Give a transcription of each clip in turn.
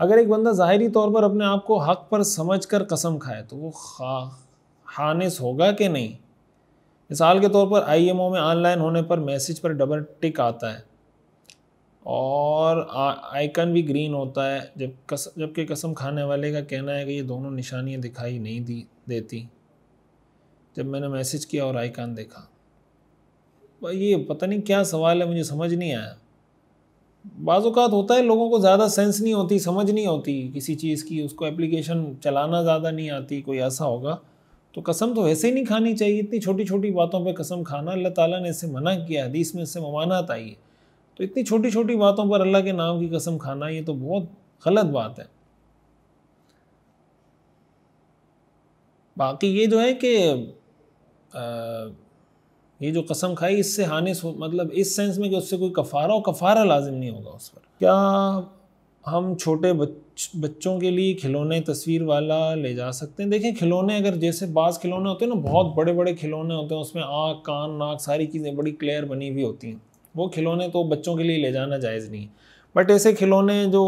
अगर एक बंदा ज़ाहिरी तौर पर अपने आप को हक़ पर समझ कर कसम खाए तो वो खानिस होगा कि नहीं। मिसाल के तौर पर IMO में ऑनलाइन होने पर मैसेज पर डबल टिक आता है और आइकन भी ग्रीन होता है, जबकि कसम खाने वाले का कहना है कि ये दोनों निशानियाँ दिखाई नहीं देती जब मैंने मैसेज किया और आइकन देखा। ये पता नहीं क्या सवाल है, मुझे समझ नहीं आया। बाज़ औक़ात होता है लोगों को ज़्यादा सेंस नहीं होती, समझ नहीं होती किसी चीज़ की, उसको एप्लीकेशन चलाना ज़्यादा नहीं आती, कोई ऐसा होगा। तो कसम तो वैसे ही नहीं खानी चाहिए। इतनी छोटी छोटी बातों पे कसम खाना, अल्लाह ताला ने इससे मना किया, हदीस में इससे ममानात आई है। तो इतनी छोटी छोटी बातों पर अल्लाह के नाम की कसम खाना, ये तो बहुत गलत बात है। बाकी ये जो है कि ये जो कसम खाई इससे हानिस हो, मतलब इस सेंस में कि उससे कोई कफ़ारा लाजिम नहीं होगा उस पर। क्या हम छोटे बच्चों के लिए खिलौने तस्वीर वाला ले जा सकते हैं? देखें, खिलौने अगर जैसे बाज़ खिलौने होते हैं ना, बहुत बड़े बड़े खिलौने होते हैं, उसमें आँख कान नाक सारी चीज़ें बड़ी क्लियर बनी हुई होती हैं, वो खिलौने तो बच्चों के लिए ले जाना जायज़ नहीं है। बट ऐसे खिलौने जो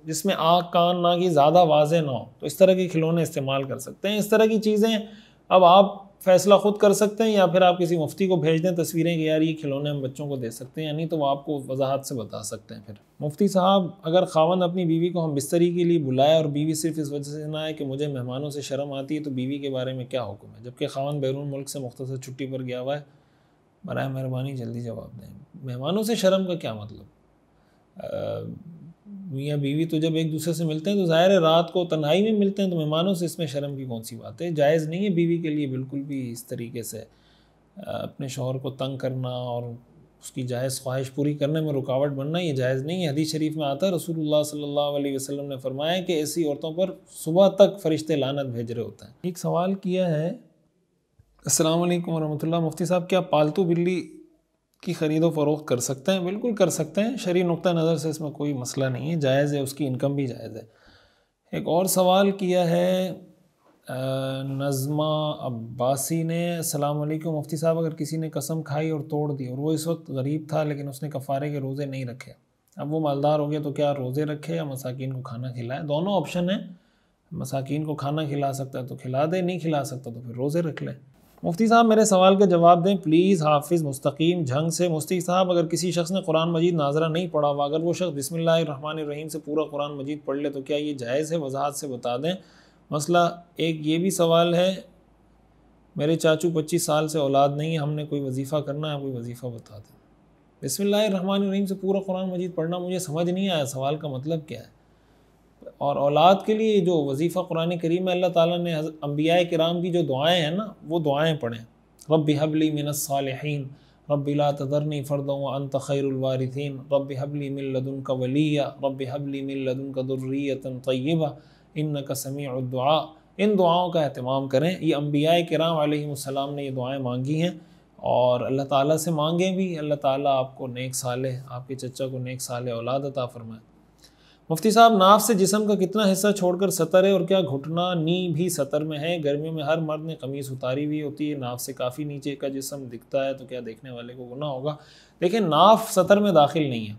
जिसमें आँख कान नाक ये ज़्यादा वाज़ेह ना हो, तो इस तरह के खिलौने इस्तेमाल कर सकते हैं। इस तरह की चीज़ें अब आप फ़ैसला ख़ुद कर सकते हैं, या फिर आप किसी मुफ्ती को भेज दें तस्वीरें कि यार ये खिलौने हम बच्चों को दे सकते हैं, या नहीं तो वो आपको वजाहत से बता सकते हैं। फिर मुफ्ती साहब, अगर ख़ावंद अपनी बीवी को हम बिस्तरी के लिए बुलाए और बीवी सिर्फ इस वजह से ना आए कि मुझे मेहमानों से शर्म आती है, तो बीवी के बारे में क्या हुक्म है? जबकि ख़ावंद बैरून मुल्क से मुख्तसर छुट्टी पर गया हुआ है। बराए मेहरबानी जल्दी जवाब दें। मेहमानों से शर्म का क्या मतलब? मियाँ बीवी तो जब एक दूसरे से मिलते हैं तो ज़ाहिर है रात को तन्हाई में मिलते हैं, तो मेहमानों से इसमें शर्म की कौन सी बात है? जायज़ नहीं है बीवी के लिए बिल्कुल भी इस तरीके से अपने शौहर को तंग करना और उसकी जायज़ ख्वाहिश पूरी करने में रुकावट बनना, ये जायज़ नहीं है। हदीस शरीफ में आता है रसूलुल्लाह सल्लल्लाहु अलैहि वसल्लम ने फरमाया कि ऐसी औरतों पर सुबह तक फ़रिश्ते लानत भेज रहे होते हैं। एक सवाल किया है, अस्सलाम वालेकुम वरहमतुल्लाह, मुफ्ती साहब क्या पालतू बिल्ली की ख़रीदो फ़रोख्त कर सकते हैं? बिल्कुल कर सकते हैं, शरई नुक्ता नज़र से इसमें कोई मसला नहीं है, जायज़ है, उसकी इनकम भी जायज़ है। एक और सवाल किया है नज़मा अब्बासी ने, अस्सलाम वालेकुम मुफ्ती साहब, अगर किसी ने कसम खाई और तोड़ दी और वो इस वक्त गरीब था लेकिन उसने कफ़ारे के रोज़े नहीं रखे, अब वो मालदार हो गया, तो क्या रोज़े रखे या मसाकीन को खाना खिलाए? दोनों ऑप्शन है। मसाकीन को खाना खिला सकता है तो खिला दे, नहीं खिला सकता तो फिर रोज़े रख ले। मुफ्ती साहब मेरे सवाल का जवाब दें प्लीज़। हाफिज़ मुस्तकीम झंग से। मुफ्ती साहब, अगर किसी शख्स ने कुरान मजीद नाजरा नहीं पढ़ा हुआ, अगर वो शख्स बिस्मिल्लाहिर्रहमानिर्रहीम से पूरा कुरान मजीद पढ़ ले तो क्या ये जायज़ है? वजाहत से बता दें। मसला एक ये भी सवाल है, मेरे चाचू 25 साल से औलाद नहीं है, हमने कोई वजीफ़ा करना है, कोई वजीफ़ा बता दें। बिस्मिल्लाहिर्रहमानिर्रहीम से पूरा कुरान मजीद पढ़ना मुझे समझ नहीं आया, सवाल का मतलब क्या है? और औलाद के लिए जो वजीफ़ा कुरान करीम में अल्लाह ताला ने अंबिया किराम की जो दुआएं हैं ना, वो दुआएं पढ़ें। रब्बि हबली मिनस सालिहीन, रब्बि ला तज़रनी फ़र्दन व अंत खैरुल वारिसीन, रब्बि हबली मिन लदुनका वलिया, रब्बि हबली मिन लदुनका दुर्रियतन तय्यबा इन्नका समीउद दुआ। इन दुआओं का एहतमाम करें। ये अंबिया किराम अलैहिमुस्सलाम ने ये दुआएं मांगी हैं और अल्लाह ताला से मांगें भी। अल्लाह ताला आपको नेक साले, आपके चचा को नेक साले औलाद अता फरमाए। मुफ्ती साहब, नाफ से जिस्म का कितना हिस्सा छोड़कर सतर है और क्या घुटना नी भी सतर में है? गर्मियों में हर मर्द ने कमीज़ उतारी हुई होती है, नाफ से काफ़ी नीचे का जिस्म दिखता है, तो क्या देखने वाले को गुनाह होगा? देखिए, नाफ सतर में दाखिल नहीं है,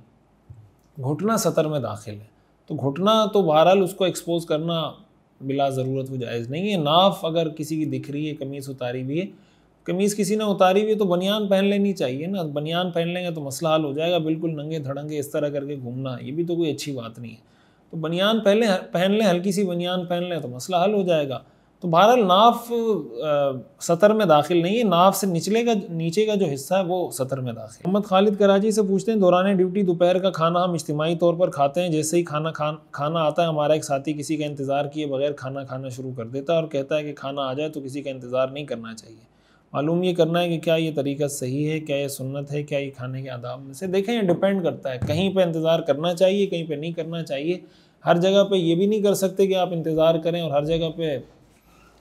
घुटना सतर में दाखिल है। तो घुटना तो बहरहाल उसको एक्सपोज करना बिला ज़रूरत वो जायज़ नहीं है। नाफ अगर किसी की दिख रही है, कमीज़ उतारी हुई है, कमीज़ किसी ने उतारी हुई है तो बनियान पहन लेनी चाहिए ना। बनियान पहन लेंगे तो मसला हल हो जाएगा। बिल्कुल नंगे धड़ंगे इस तरह करके घूमना, ये भी तो कोई अच्छी बात नहीं है। तो बनियान पहन लें, हल्की सी बनियान पहन लें तो मसला हल हो जाएगा। तो बहरहाल नाफ सतर में दाखिल नहीं है, नाफ से नीचे का जो हिस्सा है वो सतर में दाखिल। मोहम्मद खालिद कराची से पूछते हैं, दौरान ड्यूटी दोपहर का खाना हम इज्तिमाई तौर पर खाते हैं, जैसे ही खाना आता है हमारा एक साथी किसी का इंतज़ार किए बगैर खाना खाना शुरू कर देता है और कहता है कि खाना आ जाए तो किसी का इंतज़ार नहीं करना चाहिए। मालूम ये करना है कि क्या ये तरीका सही है, क्या ये सुन्नत है, क्या ये खाने के आदाब में से? देखें, ये डिपेंड करता है, कहीं पे इंतज़ार करना चाहिए, कहीं पे नहीं करना चाहिए। हर जगह पे ये भी नहीं कर सकते कि आप इंतज़ार करें और हर जगह पे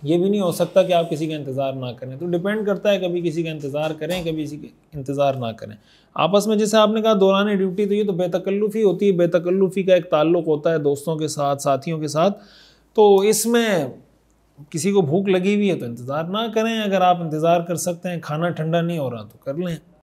ये भी नहीं हो सकता कि आप किसी का इंतज़ार ना करें। तो डिपेंड करता है, कभी किसी का इंतज़ार करें, कभी किसी का इंतज़ार ना करें। आपस में जैसे आपने कहा दौरान ड्यूटी, तो ये तो बेतकल्लुफ़ी होती है, बेतकल्लुफ़ी का एक ताल्लुक़ होता है दोस्तों के साथ, साथियों के साथ। तो इसमें किसी को भूख लगी हुई है तो इंतज़ार ना करें। अगर आप इंतज़ार कर सकते हैं, खाना ठंडा नहीं हो रहा तो कर लें।